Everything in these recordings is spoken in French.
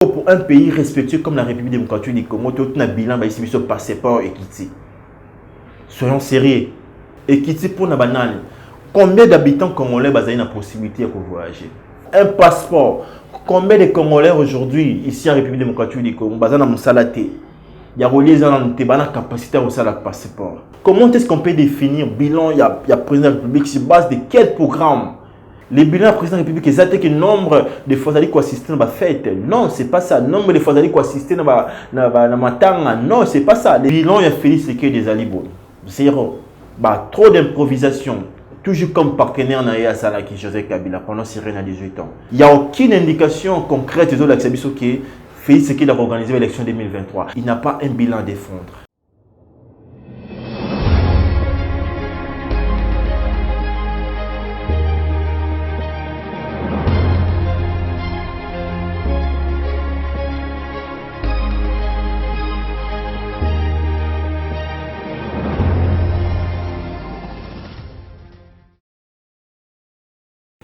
Pour un pays respectueux comme la République démocratique du Congo, tout un bilan ici sur passeport Ekiti. Soyons sérieux. Ekiti pour na banane. Combien d'habitants congolais ont la possibilité de voyager? Un passeport. Combien de Congolais aujourd'hui ici en République démocratique du Congo ont na salate? Il y a relié la capacité à usar le passeport. Comment est-ce qu'on peut définir bilan? Il y a président de la République sur base de quel programme? Les bilans du président de la République, c'est que le nombre de fois qui assistent à la fête. Non, c'est pas ça. Le nombre de fois qui assistent à la matanga. Non, c'est pas ça. Les bilans, il y a Félix Tshisekedi des Alibon. Zéro. Trop d'improvisation. Toujours comme partenaire à Salaki José Kabila pendant Sirène à 18 ans. Il n'y a aucune indication concrète de l'acceptation que Félix Tshisekedi a organisé l'élection 2023. Il n'a pas un bilan à défendre.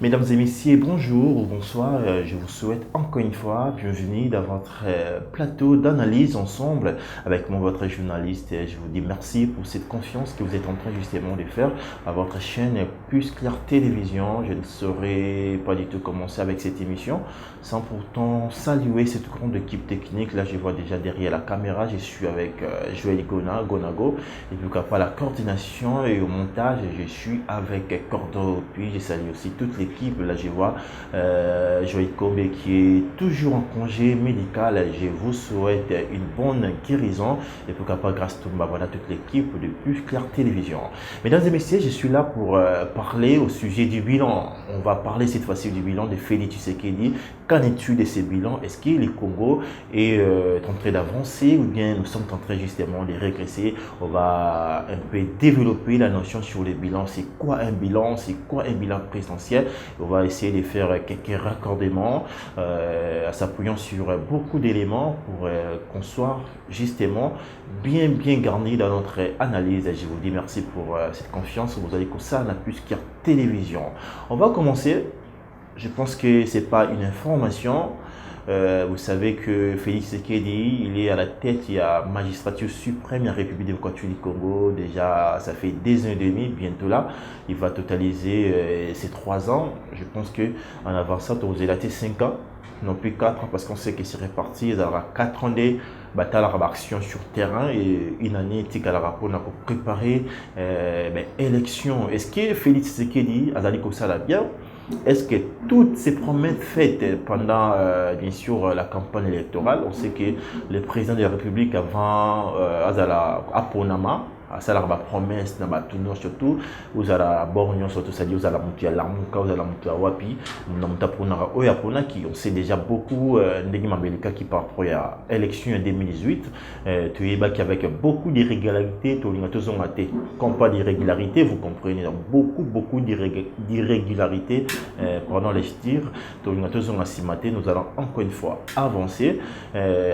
Mesdames et messieurs, bonjour ou bonsoir. Je vous souhaite encore une fois bienvenue dans votre plateau d'analyse ensemble avec votre journaliste. Je vous dis merci pour cette confiance que vous êtes en train justement de faire à votre chaîne Plus Clair Télévision. Je ne saurais pas du tout commencer avec cette émission sans pourtant saluer cette grande équipe technique. Là, je vois déjà derrière la caméra, je suis avec Joël Gonago et puis pas la coordination et au montage, je suis avec Cordo. Puis je salue aussi toute l'équipe. Là, je vois Joël Kobe qui est toujours en congé médical. Je vous souhaite une bonne guérison et pourquoi pas grâce à voilà, toute l'équipe de Plus Clair Télévision. Mesdames et messieurs, je suis là pour parler au sujet du bilan. On va parler cette fois-ci du bilan de Félix Tshisekedi. Qu'en est-il de ces bilans? Est-ce que le Congo est en train d'avancer ou bien nous sommes en train justement de régresser? On va un peu développer la notion sur les bilans. C'est quoi un bilan? C'est quoi un bilan présidentiel? On va essayer de faire quelques raccordements en s'appuyant sur beaucoup d'éléments pour qu'on soit justement bien garni dans notre analyse. Je vous dis merci pour cette confiance. Vous allez comme ça, on a Plus Clair Télévision. On va commencer. Je pense que ce n'est pas une information. Vous savez que Félix Tshisekedi, il est à la tête de la magistrature suprême de la République démocratique du Congo. Déjà, ça fait 2 ans et demi, bientôt là. Il va totaliser ses 3 ans. Je pense qu'en avançant, vous avez 5 ans, non plus 4 ans, parce qu'on sait que c'est réparti. Il y aura 4 ans de bataille d'action sur terrain et une année pour préparer l'élection. Est-ce que Félix Tshisekedi a dit que ça l'a bien? Est-ce que toutes ces promesses faites pendant, bien sûr, la campagne électorale, on sait que le président de la République avant à Ponama, ça la promesse dans tout nord surtout vous allez borgnon surtout ça dit vous allez monter à Lamuka vous allez monter à Wapi monter pour na Oyapona qui on sait déjà beaucoup ndenge mabelika qui par rapport à l'élection en 2018 tu es bac avec beaucoup d'irrégularités tu linga tozonga raté comme pas d'irrégularité vous comprenez donc beaucoup d'irrégularités pendant les tirs tu linga tozonga simaté nous allons encore une fois avancer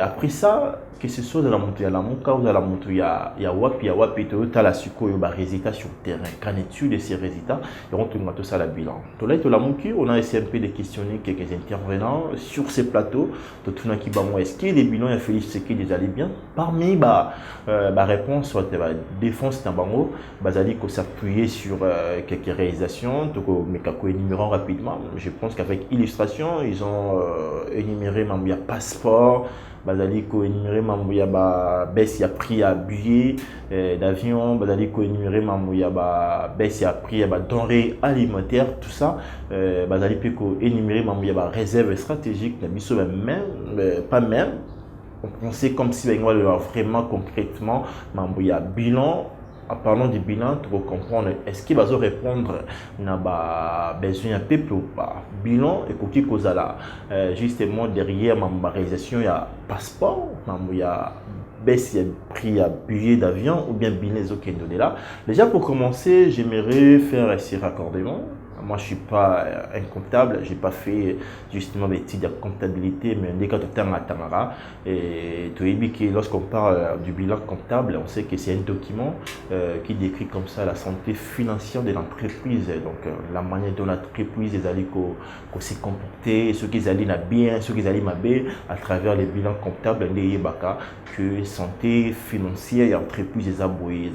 après ça que ce soit de la montée à Lamuka ou de la montée à Wapi Toyota la suko yo ba résultats sur terrain. Qu'en est-il de ces résultats? Et on tourne tout ça la bilan. Tola et la on a essayé un peu de questionner quelques intervenants sur ces plateaux. Tout le qui ba moi est-ce que les bilans a Félix Tshisekedi des allaient bien? Parmi réponse soit défense d'un bango, bazali ko s'appuyer sur quelques réalisations, donc mais kako énumérant rapidement. Je pense qu'avec illustration, ils ont énuméré même il y a passeport bazali ko énumérer mambuya ba baisse ya prix à billet d'avion bazali ko énumérer mambuya ba baisse ya prix ba denrées alimentaires tout ça bazali pe ko énumérer mambuya ba réserve stratégique na biso même pas même on pensait comme si on va vraiment concrètement mambuya bilan. En parlant du bilan, tu vas comprendre est-ce qu'il va se répondre à besoin un peuple ou pas. Bilan, et cause là, justement derrière ma réalisation, il y a passeport, il y a baisse, il y a prix à billet d'avion ou bien bilan qui est donné là. Déjà pour commencer, j'aimerais faire ces raccordements Moi, je ne suis pas un comptable, je n'ai pas fait justement des études de comptabilité, mais dès que tu as un Tamara, et lorsqu'on parle du bilan comptable, on sait que c'est un document qui décrit comme ça la santé financière de l'entreprise, donc la manière dont l'entreprise s'est comportée, ce qu'ils allaient bien, ce qu'ils allaient bien, à travers les bilans comptables, que santé financière et entreprise des aboyés,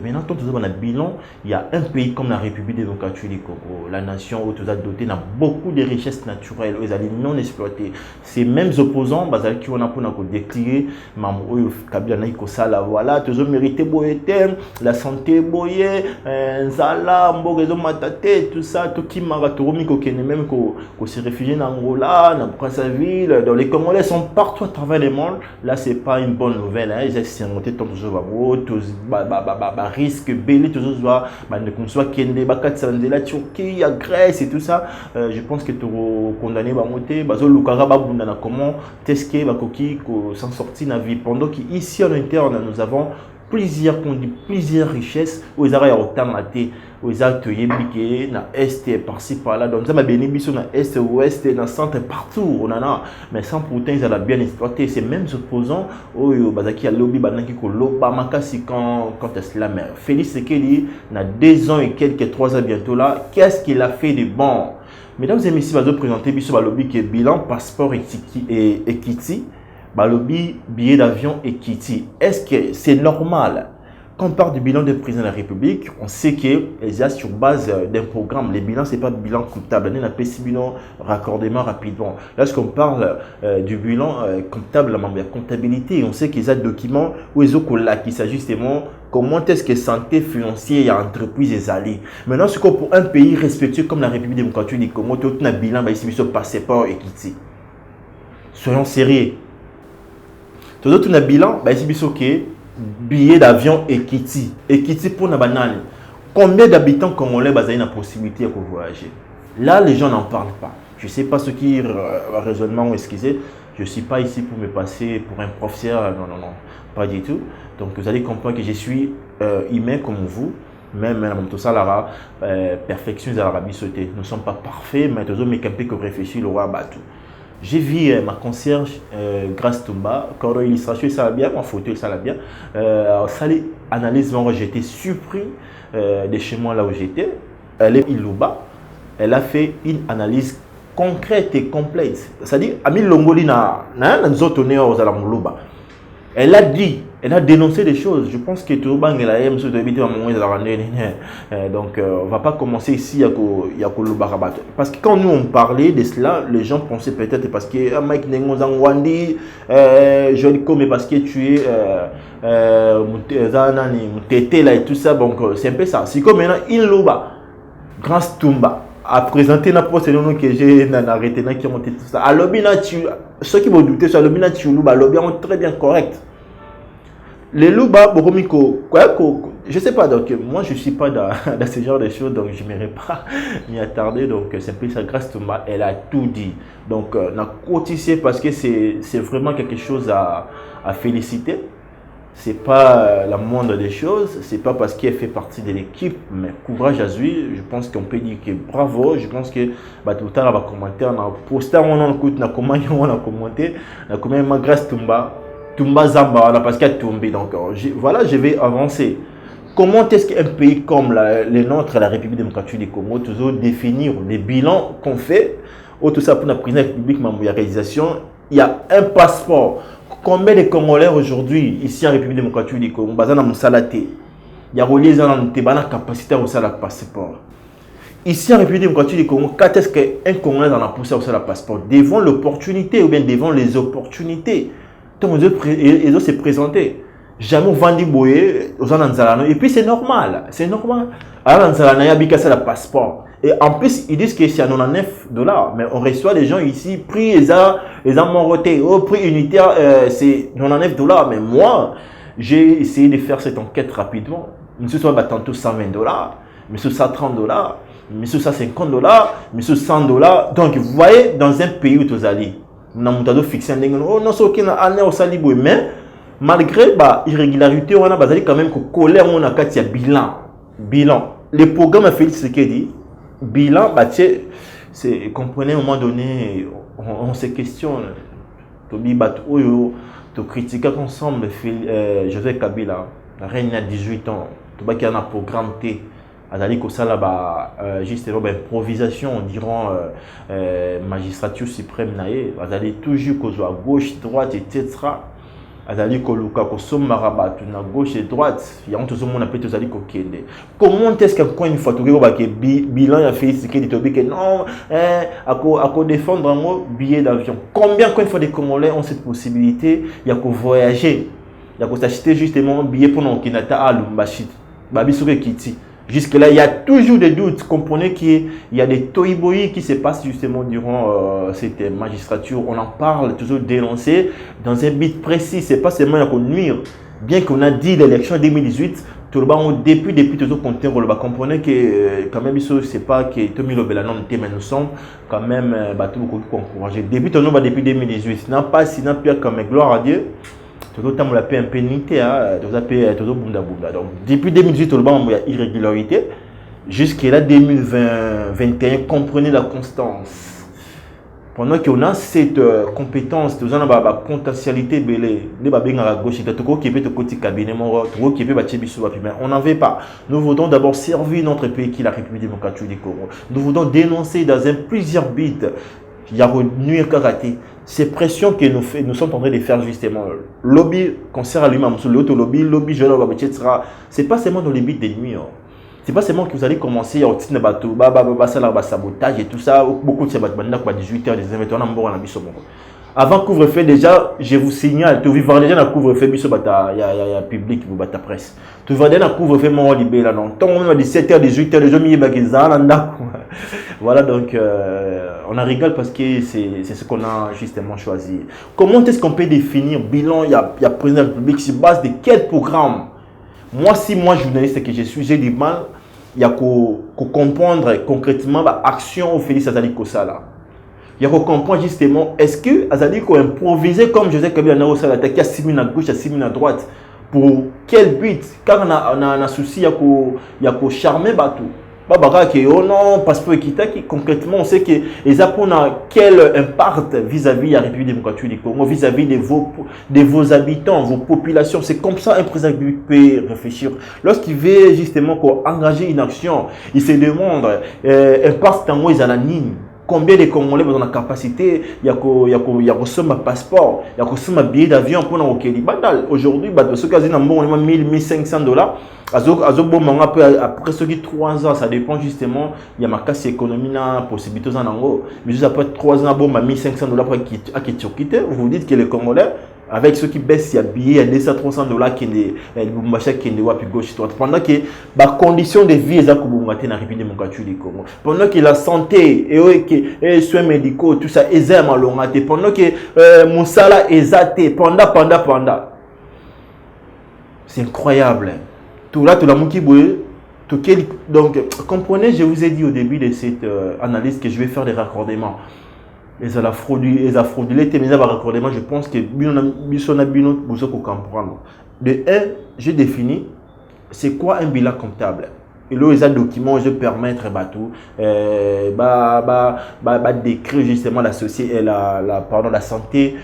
maintenant, quand on a un bilan, il y a un pays comme la République démocratique du Congo, la nation où tout a doté a beaucoup de richesses naturelles, ils allaient non exploitées. Ces mêmes opposants, qui ont pour déclarer, voilà, tous ont mérité la santé boyé, Nzala, Mbogezo Matate, tout ça, tout qui m'a même qu'on s'est réfugié en Angola, dans Brazzaville, dans les Congolais sont partout à travers le monde. Là, c'est pas une bonne nouvelle, hein. Ils essaient de monter tous risque belé toujours ne soit Kende de la Turquie, la Grèce et tout ça. Je pense que tu condamné à monter comment est-ce que s'en sortir dans la vie pendant qu'ici en interne nous avons plusieurs richesses où ils arrivent autant à thé où ils arrivent na est par-ci par-là donc ça m'a bénéficié na est ouest dans centre partout on en a mais sans pourtant ils allaient bien exploiter ces mêmes opposants où bazaki a lobby banaki ko loba makasi quand est-ce la mère Félix Sekeli na 2 ans et quelques 3 ans bientôt là qu'est-ce qu'il a fait de bon mesdames et messieurs va présenter biso ba lobby qui bilan passeport et Kiti Balobi, billet d'avion et Kiti. Est-ce que c'est normal? Quand on parle du bilan du président de la République, on sait qu'il y a sur base d'un programme. Les bilans, ce n'est pas le bilan comptable. On a pas ce bilan raccordement rapidement. Lorsqu'on parle du bilan comptable, la comptabilité, on sait qu'il y a des documents où ils ont qui s'agit justement comment est-ce que santé financière et entreprise est allée. Maintenant, ce qu'on pour un pays respectueux comme la République démocratique du Congo, tout un bilan, ici, sur passeport et Kiti. Soyons sérieux. Tout un bilan, c'est billet d'avion et Kiti. Et Kiti pour la banane. Combien d'habitants congolais ont la possibilité de voyager? Là, les gens n'en parlent pas. Je ne sais pas ce qui est raisonnement ou excusez. Je ne suis pas ici pour me passer pour un professeur. Non, pas du tout. Donc, vous allez comprendre que je suis humain comme vous. Même tout ça, la perfection de l'Arabie saoudite. Nous ne sommes pas parfaits, mais nous avons réfléchi le roi Batou. J'ai vu ma concierge Grace Tumba, quand l'illustration ça va bien, ma photo ça va bien. Ça l'analyse, j'étais surpris de chez moi là où j'étais. Elle est Ilouba, elle a fait une analyse concrète et complète. C'est-à-dire, Amil Longolina, nous autres aux Alamoulouba. Elle a dit, elle a dénoncé des choses. Je pense que tout le monde a aimé ce début donc, on ne va pas commencer ici à Koloubarabat. Parce que quand nous on parlait de cela, les gens pensaient peut-être parce que Mike Nengozangwandi, Joliko, mais parce que tu es Tété là et tout ça. Donc, c'est un peu ça. C'est comme maintenant, Ilouba, Grand Stumba, a présenté la procédure que j'ai arrêté, qui ont monté tout ça. À l'obina, ceux qui vont douter sur l'obina, l'obina est très bien correct. Les louba, Boromiko, je ne sais pas, donc moi je ne suis pas dans ce genre de choses, donc je n'aimerais pas m'y attarder. Donc c'est un peu ça, grâce Thomas, elle a tout dit. Donc on a cotisé parce que c'est vraiment quelque chose à féliciter. Ce n'est pas la moindre des choses, ce n'est pas parce qu'elle fait partie de l'équipe, mais courage à lui, je pense qu'on peut dire que bravo, je pense que tout le temps on va commenter, on a posté, on a commenté, on a comment grâce Tumba Zamba, parce qu'elle a tombé. Donc voilà, je vais avancer. Comment est-ce qu'un pays comme le nôtre, la République démocratique du Congo, toujours définir les bilans qu'on fait, ou tout ça pour la présidence République, la réalisation, il y a un passeport. Combien de Congolais aujourd'hui, ici en République démocratique du Congo, il y a relié la capacité à usar le passeport. Ici en République démocratique du Congo, quand est-ce qu'un Congolais a poussé à usar le passeport? Devant l'opportunité ou bien devant les opportunités. Donc, ils ont se présenté. Jamais vendu boyer aux Anzalano. Et puis, c'est normal. C'est normal. Alors, Anzalano, il y a le passeport. Et en plus, ils disent que c'est à $99. Mais on reçoit des gens ici, prix, ils ont monté. Au prix unitaire, c'est $99. Mais moi, j'ai essayé de faire cette enquête rapidement. Monsieur soit tantôt $120, monsieur $130, monsieur $150, monsieur $100. Donc, vous voyez, dans un pays où vous allez, nous fixé mais malgré l'irrégularité, on a quand même collé bilan. Le programme a fait ce qu'il dit. bilan, bah, c'est, comprenez, à un moment donné, on se questionne. Tobi Batoyo, tu critiques ensemble Joseph Kabila, la reine a 18 ans, tu vois qu'il y a un programme T. C'est-à-dire que ça là, justement, improvisation, diront magistrature suprême, c'est-à-dire toujours qu'on soit à gauche, droite, etc. C'est-à-dire que Luka Kosom Marabat, à gauche et droite, il y a tout le monde appelle tout ça. Comment est-ce qu'encore une fois, tu vois que bilan a fait ce qu'il dit que non, à défendre un mot billet d'avion. Combien une fois des Congolais ont cette possibilité, il y a qu'à voyager, il y a qu'à s'acheter justement un billet pour nous qui n'attend à Lumbachit, Babi Souke Kiti. Jusque-là, il y a toujours des doutes. Comprenez qu'il y a des toiboïs qui se passent justement durant cette magistrature. On en parle, toujours dénoncé dans un but précis. Ce n'est pas seulement qu'on nuire. Bien qu'on a dit l'élection 2018, tout le monde, depuis toujours compté, comprenez que quand même, ce n'est pas que tout le monde mais nous sommes quand même tout le monde encouragé. Depuis 2018, n'a pas si n'a plus comme gloire à Dieu. Tout le temps, on l'a fait un peu nité, toujours bunda. Donc, depuis 2018, il y a irrégularité. Jusqu'à 2021, comprenez la constance. Pendant qu'on a cette compétence, on a la potentialité, on n'en veut pas. Nous voulons d'abord servir notre pays qui est la République démocratique du Congo. Nous voulons dénoncer dans plusieurs buts. Il y a nuire karaté. Ces pressions que nous sommes en train de faire justement. Lobby, concert à lui-même, l'autolobby, lobby, etc. Ce n'est pas seulement dans les buts de nuire. Ce n'est pas seulement que vous allez commencer à sabotage et tout ça. Beaucoup de sabotage, 18h, 19h, avant couvre-feu, déjà, je vous signale, tu vas déjà dans couvre-feu, il y a public, il y a presse. Tu vas déjà dans couvre-feu, mon libé là, non. Tant on a 17h, 18h, les gens y voilà, donc on a rigole parce que c'est ce qu'on a justement choisi. Comment est-ce qu'on peut définir bilan, il y a président de la République sur base de quel programme? Moi, si moi, journaliste que je suis, j'ai du mal, il y a qu'à comprendre concrètement l'action au Félix Azali Kosala. Il y a qu'on comprend justement, est-ce que Azali qu'on improvisé comme Joseph Kabila n'a pas attaqué à 6 000 à gauche, à 6 000 à droite? Pour quel but? Car on a un souci, il y a qu'à charmer Batou. Oh non, passeport équitable, concrètement, on sait que les Japonais ont quel impact vis-à-vis de la République démocratique du Congo, vis-à-vis de vos habitants, vos populations. C'est comme ça un président peut réfléchir. Lorsqu'il veut justement engager une action, il se demande, impact en moi, ils ont la ligne. Combien de Congolais ont la capacité, il y a un passeport, il y a un billet d'avion pour nous au Badal. Aujourd'hui, ceux qui ont 1500 $, après ce qui 3 ans, ça dépend justement, il y a ma casse économique, possibilité en ango. Mais après 3 ans, 1500 $ pour quitter, vous dites que les Congolais, avec ceux qui baissent, il y a billets, il y a 200-300 $ qui est gauche droite. Pendant que la condition de vie est dans la République démocratique du Congo. Pendant que la santé et les soins médicaux, tout ça, est à l'ongate. Pendant que mon salaire est athée. Pendant. C'est incroyable. Tout là, tout la moukiboué. Donc, comprenez, je vous ai dit au début de cette analyse que je vais faire des raccordements. Les a fraudulé, mais raccordement, je pense que vous comprendre. De 1, j'ai défini c'est quoi un bilan comptable. Et là, les documents, je permettre décrire justement la santé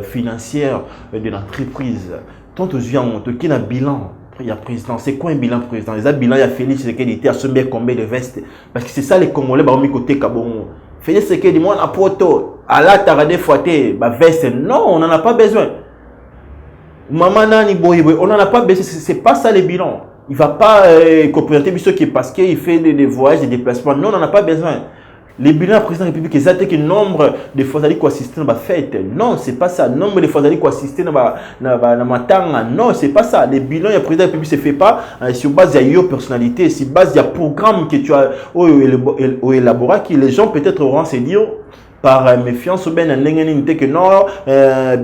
financière de l'entreprise. Tant aux yeux, qui a un bilan. Il y a président. C'est quoi un bilan président? Les bilan, il y a Félix Tshisekedi à sommet combien de vestes. Parce que c'est ça les Congolais, côté Kabon. Félix Tshisekedi, moi, à Poto, à la Taradé Fouaté, veste. Non, on n'en a pas besoin. Maman Nani Boyboy, on n'en a pas besoin. C'est pas ça les bilans. Il ne va pas coopérer parce qu'il fait des voyages, des déplacements. Non, on n'en a pas besoin. Les bilans du président de la République, ils attaquent le nombre de fois qui assistent à la fête. Non, c'est pas ça. Le nombre de fois qui assistent à la matanga. Non, c'est pas ça. Les bilans du président de la République ne se fait pas sur base de your personnalité, sur base de programme que tu as élaboré, que les gens peut-être auront se dire par méfiance ou bien que non,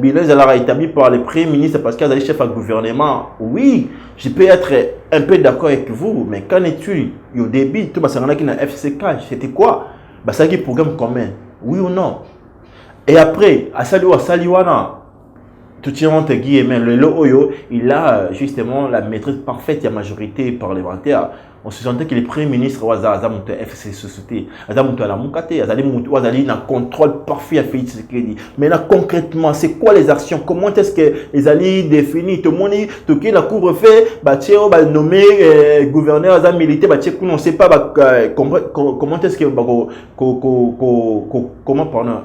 bilan est établi par le Premier ministre parce qu'il est chef du gouvernement. Oui, je peux être un peu d'accord avec vous, mais quand es-tu au début, tout le monde qui est FCK, c'était quoi? C'est un programme commun, oui ou non? Et après, à Saliwana, tout le monde il a justement la maîtrise parfaite de la majorité parlementaire. on se sentait que les premiers ministres Azamuto FC Société, Azamuto à la Mukate, Azali na contrôle parfait à Félix Tshisekedi. Mais là concrètement, c'est quoi les actions? Comment est-ce que les alliés définissent? Tout le monde dit que la cour refait, Batcheo va nommer gouverneur Azam militaire, Batcheo on ne sait pas comment est-ce que comment pardon,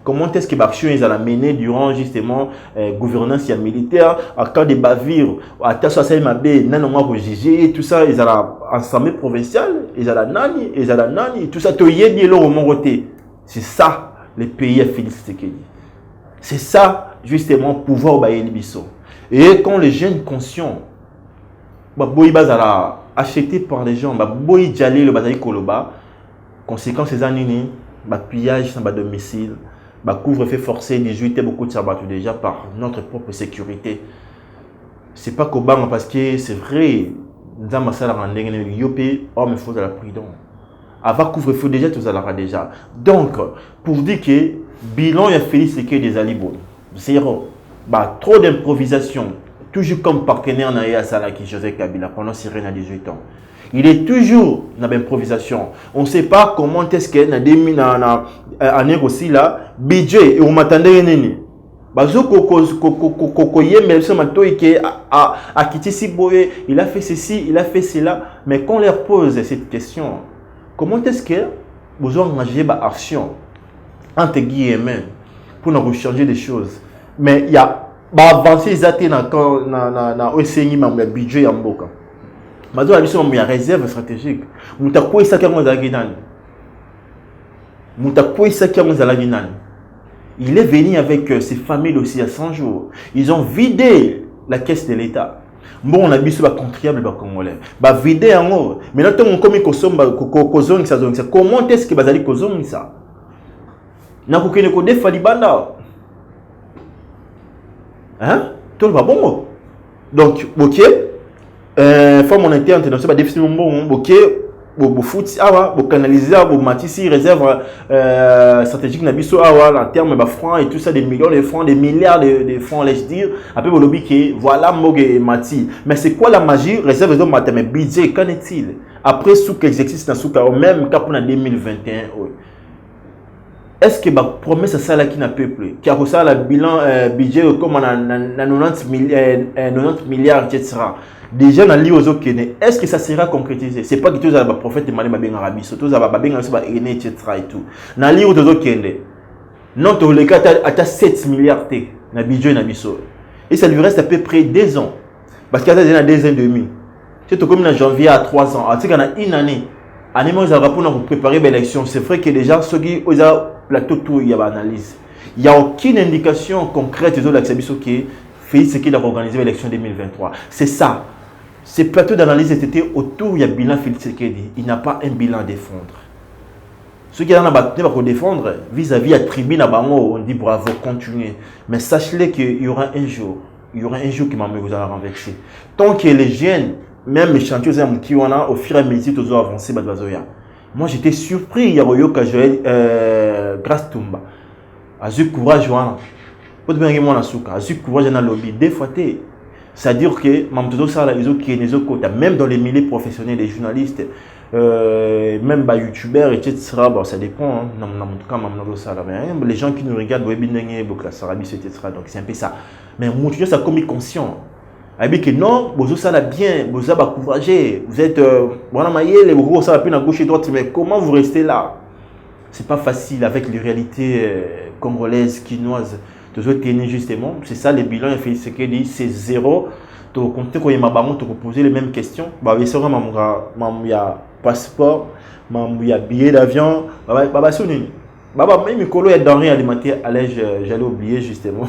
comment est-ce que l'action ils allaient mener durant justement gouvernance militaire à cas de bavure, à Tassasai Mabé, Nanoma Rojiji, tout ça ils allaient assemblée provinciale, ils allaient nani, tout ça toyé bien au Mongoté. C'est ça les pays à Félix Tshisekedi. C'est ça justement pouvoir bailler les bissons. Et quand les jeunes conscients, boy bazala acheté par les gens, boy djalé le bazali koloba, conséquence ces années, pillage sans domicile, couvre-feu forcé 18 beaucoup de sabatou déjà par notre propre sécurité. C'est pas Kobama parce que c'est vrai, nous avons ça la rendre yopé, homme il faut de la prudence. Avant couvre-feu déjà tout ça déjà. Donc pour dire que bilan il a fait ce que des alibos. Zéro. Trop d'improvisation. Toujours comme partenaire Naya Salaki Joseph Kabila pendant Cyril a 18 ans. Il est toujours dans l'improvisation. On ne sait pas comment est-ce qu'il y a un aussi là, budget et on m'attendait nini. Il a fait ceci, il a fait cela. Mais quand on leur pose cette question, comment est-ce que vous engagez une action entre guillemets pour nous changer des choses? Mais il y a avancer les athées dans le budget en boka. Il y a une réserve stratégique. Il est venu avec ses familles aussi à 100 jours. Ils ont vidé la caisse de l'État. Bon, on a vu ce contribuable congolais. Vidé en haut. Mais maintenant, on comment est-ce que vous allez ça? Na kokene ko defa libanda. Hein? Tout va bon. Donc, OK. Forme monétaire internationale, déficit bon, OK. Bo foot awa, bo canaliser, bo matisi réserve stratégique na biso awa en termes de francs et tout ça, des millions de francs, des milliards de francs, laisse dire. Après bo lobby que voilà moge et mati. Mais c'est quoi la magie? Réserve de matin, mais budget qu'en est-il? Après sous exercice na sous même cap en 2021. Est-ce que la promesse à ça qui n'a peuple, qui a reçu le bilan budget comme on a 90 milliards, etc. Déjà dans l'IOZO, est-ce que ça sera concrétisé? C'est pas que tous les prophètes de Mali Mabeng Arabi, surtout les Babeng etc. et tout. Dans l'IOZO, non, tous les cas, à 7 milliards de budget na biso. Et ça lui reste à peu près 2 ans. Parce qu'il y a déjà 2 ans et demi. C'est comme en janvier à 3 ans. C'est qu'on a une année. Année, ils ont préparé l'élection. C'est vrai que déjà, ceux qui ont plateau tout, il y a une analyse. Il n'y a aucune indication concrète de l'accès qui fait ce qu'il a organisé l'élection 2023. C'est ça. Ces plateaux d'analyse étaient autour, il y a un bilan Félix Tshisekedi. Il n'a pas un bilan à défendre. Ceux qui ont un défendre vis-à-vis à tribune à Bango, on dit bravo, continuez. Mais sachez qu'il y aura un jour qui m'a vous allez renverser. Tant que les jeunes, même les chantiers qui ont au fur et à mesure qu'ils ont avancé, moi j'étais surpris, il y a eu Joël grâce Tumba. Azu courage, Azu courage dans le lobby. Des fois, c'est-à-dire que même dans les milieux professionnels, les journalistes, même les youtubeurs, etc. Bon, ça dépend. Les gens qui nous regardent, etc. Donc c'est un peu ça. Mais mon Dieu, ça comme conscient. Il dit que non, vous avez bien, vous avez encouragé, vous êtes voilà les gros ça va à gauche et droite, mais comment vous restez là? C'est pas facile avec les réalités congolaises, quinoises. Justement, c'est ça les bilans, ce qu'il dit, c'est zéro. Tu comptes quand il m'a poser les mêmes questions. Il y a passeport, il y a billet d'avion, même il y a denrées alimentaires, j'allais oublier justement.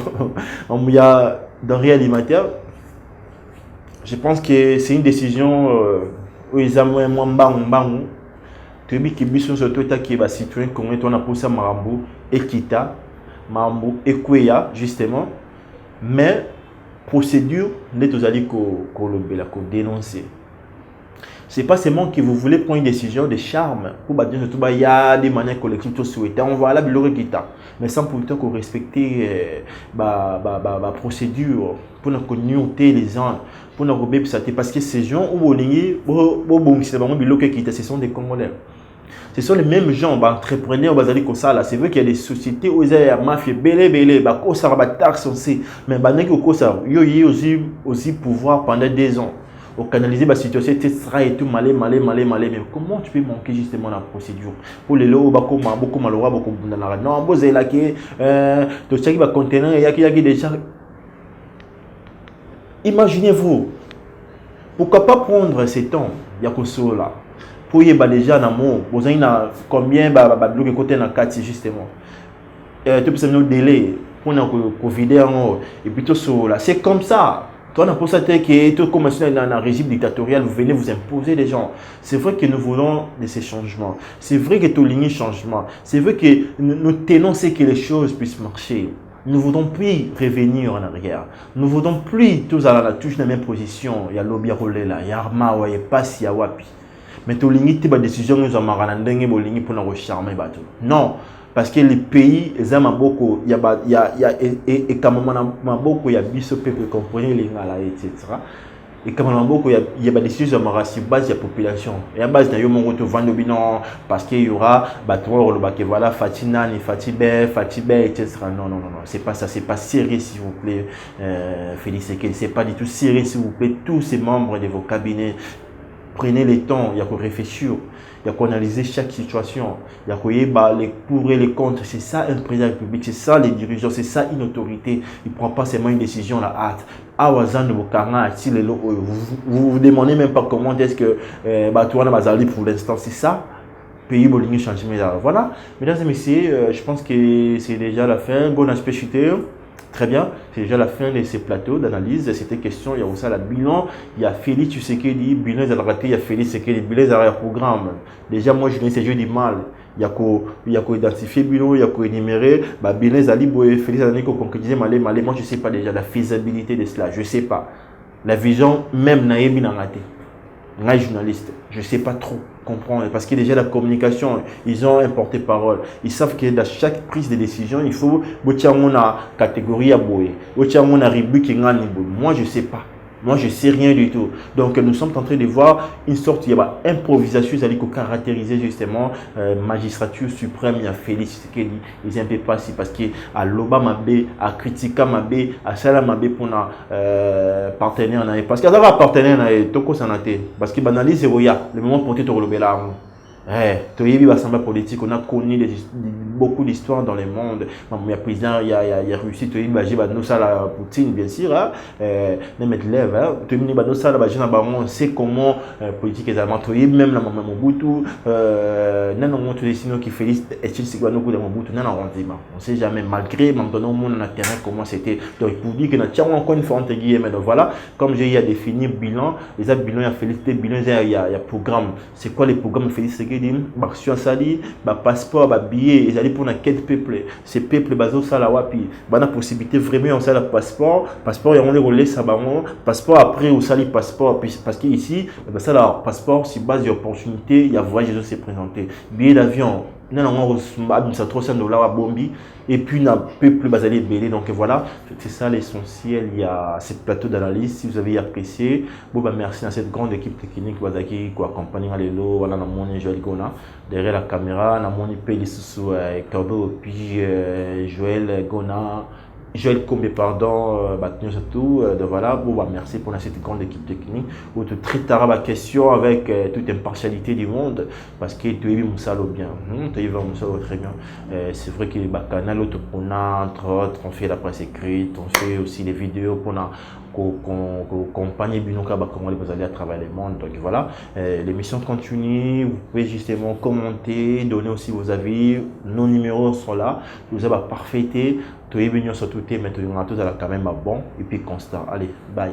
Il y a denrées alimentaires. Je pense que c'est une décision où ils ont moins tu as qui sont surtout qui va citoyen congolais, on a poussé Marambo et Kita, Marambo et Kouya justement, mais procédure n'est aux alliés qu'on dénoncer. C'est pas seulement que vous voulez prendre une décision de charme pour battre surtout il y a des manières collectives tout souhaiter. On va là le guitare, mais sans pourtant qu'on respecter la procédure pour ne connecter les gens, pour ne rebelle parce que ces gens où ce sont des Congolais. Ce sont les mêmes gens, entrepreneurs, c'est vrai qu'il y a des sociétés où il y a mafia, belé, ça va taxe aussi, mais il y a aussi pouvoir pendant des ans. Au canaliser la situation, et tout malé, mais comment tu peux manquer justement la procédure pour les lots, beaucoup malheureux, beaucoup non, vous avez là qui tout ça qui va contenir, il y a déjà. Imaginez-vous, pourquoi pas prendre ces temps, il y a que ça là. Pour y avoir déjà en amour, vous avez combien de côté dans 4 justement. Tu peux nous délai pour nous Covid et puis tout ça là. C'est comme ça. Toi, on a pensé que tout comme dans un régime dictatorial, vous venez vous imposer des gens. C'est vrai que nous voulons de ces changements. C'est vrai que tout ligne changement. C'est vrai que nous tenons ce que les choses puissent marcher. Nous ne voulons plus revenir en arrière. Nous ne voulons plus tous à la touche dans la même position. Il y a lobby à rouler là, il y a arma, il y a passe, il y a wapi. Mais tu as des décisions nous avons marré pour nous recharmer bateau. Non, parce que les pays, ils ont beaucoup, il y a et quand même beaucoup, il y a biso peuple comprenez les gars là etc. Et quand même beaucoup, il y a des décisions marré sur base de la population. Et à base d'ailleurs mon retour vendre bilan parce qu'il y aura bateau le bac voilà Fatina ni Fatibé etc. Non, c'est pas ça, c'est pas sérieux s'il vous plaît. Félix c'est pas du tout sérieux s'il vous plaît tous ces membres de vos cabinets. Prenez le temps, il y a qu'on réfléchir, il y a qu'on analyser chaque situation, il y a qu'on les pour et les contre. C'est ça un président de la République, c'est ça les dirigeants, c'est ça une autorité. Il ne prend pas seulement une décision à la hâte. Vous vous demandez même pas comment est-ce que pour l'instant, c'est ça. Pays Bolivie changement. Voilà, mesdames et messieurs, je pense que c'est déjà la fin. Bon aspect chuté. Très bien, c'est déjà la fin de ces plateaux d'analyse. C'était question, il y a aussi la bilan. Il y a Félix Tshisekedi, bilan de la raté, il y a Félix Tshisekedi, bilan de la programme. Déjà, moi, je n'ai pas du mal. Il y a qu'à identifier bilan, il y a qu'à énumérer. Bilan Zali, Félix Zali, concrétiser, malé. Moi, je ne sais pas déjà la faisabilité de cela. Je ne sais pas. La vision, même, n'a pas raté. Moi, journaliste, je ne sais pas trop comprendre parce que déjà la communication, ils ont un porte-parole. Ils savent que dans chaque prise de décision, il faut une catégorie à boyer. Une rubrique. Moi, je ne sais pas. Moi, je ne sais rien du tout. Donc, nous sommes en train de voir une sorte d'improvisation qui caractérise justement magistrature suprême. Il y a Félix Tshisekedi. Ils n'aiment pas si parce qu'à l'Obama B, à Critica Mabé, à Salam B pour partenaire. Parce qu'il y a un partenaire, parce qu'il banalise le moment pour te relever là. Tu as vu l'Assemblée politique, on a connu beaucoup d'histoires dans le monde. Il y a président, il y a Russie, tu as vu la Poutine, bien sûr. On sait comment politique est allemand. Tu as vu même la maman Mobutu. Qui Félix on ne sait jamais, malgré maintenant on a terrain comment c'était. Donc pour dire que nous encore une fois entre guillemets. Donc voilà, comme j'ai à définir bilan, les bilans, il y a Félix, bilan, il y a programme. C'est quoi les programmes Félix? Action sali, passeport, billet, ils allaient pour quel peuple. Ces peuples basés sur la wapi. La possibilité vraiment on sait le passeport, il y a on les relais ça passeport après on sali passeport parce que ici ça là passeport c'est base d'opportunité, il y a voyage qui s'est présenté. Billet d'avion, ça trop $100 à Bombi et puis un peuple basé belé. Donc voilà, c'est ça l'essentiel. Il y a ce plateau d'analyse. Si vous avez apprécié, merci à cette grande équipe technique qui accompagne les lots. Voilà, mon Joël Gona derrière la caméra, mon Pélis sous Cordo puis Joël Gona. Joël Combe, pardon, surtout, voilà, merci pour cette grande équipe technique. Où tu traiteras ma question avec toute impartialité du monde parce que tu es Moussa bien. Tu es Moussa très bien. C'est vrai que le canal, entre autres, on fait la presse écrite, on fait aussi des vidéos pour accompagner Binoka comment vous allez à travers le monde. Donc voilà, l'émission continue. Vous pouvez justement commenter, donner aussi vos avis. Nos numéros sont là. Vous avez parfaité. Tu es venu sur tout, mais tu es tous à la quand même bon et puis constant. Allez, bye.